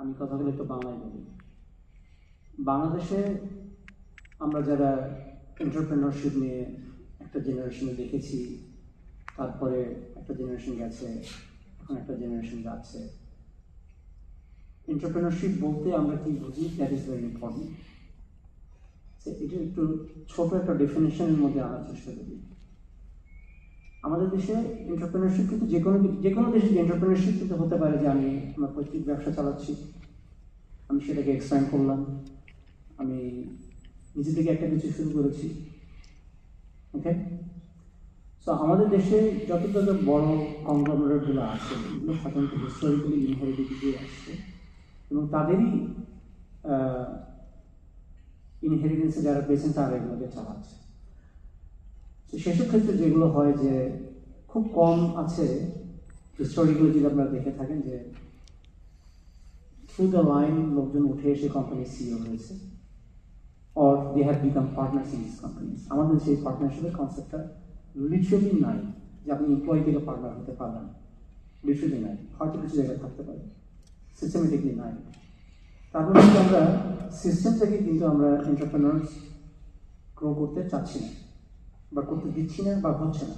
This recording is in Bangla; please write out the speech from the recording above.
আমি কথাগুলো একটু বাংলায় বলি। বাংলাদেশে আমরা যারা এন্টারপ্রেনারশিপ নিয়ে একটা জেনারেশনে দেখেছি, তারপরে একটা জেনারেশন গেছে, এখন একটা জেনারেশন যাচ্ছে। এন্টারপ্রেনারশিপ বলতে আমরা কি বুঝি, দ্যাট ইজ ভেরি ইম্পর্টেন্ট। এটা একটু ছোট একটা ডেফিনেশনের মধ্যে আনার চেষ্টা করি। আমাদের দেশে এন্টারপ্রেনারশিপ কিন্তু যে কোনো দেশে এন্টারপ্রেনারশিপ কিন্তু হতে পারে যে আমি আমার পৈতৃক ব্যবসা চালাচ্ছি, আমি সেটাকে এক্সপ্যান্ড করলাম, আমি নিজে থেকে একটা কিছু শুরু করেছি। ওকে, সো আমাদের দেশে যত বড় কংগ্লোমারেটগুলো আছে, এগুলো সাধারণত হিস্টোরিক্যালি ইনহেরিটেড দিয়ে আসছে এবং তাদেরই ইনহেরিটেন্সে যারা পেয়েছেন তারা এগুলোকে চালাচ্ছে। তো সেসব ক্ষেত্রে যেগুলো হয় যে খুব কম আছে, হিস্টোরিক্যালি যদি আপনারা দেখে থাকেন যে থ্রু দ্য লাইন লোকজন উঠে এসে কোম্পানির সিইও হয়েছে, or they have become partners in these companies. আমাদের সেই পার্টনারশিপের কনসেপ্টটা লিটারালি নাই যে আপনি এমপ্লয়ি থেকে পার্টনার হতে পারবেন, লিটারালি নাই। হয়তো কিছু জায়গায় থাকতে পারে, সিস্টেমেটিকলি নাই। তারপরে কিন্তু আমরা সিস্টেম থেকে কিন্তু আমরা এন্টারপ্রেনার্স গ্রো করতে চাচ্ছি না, বা করতে দিচ্ছি না, বা হচ্ছে না।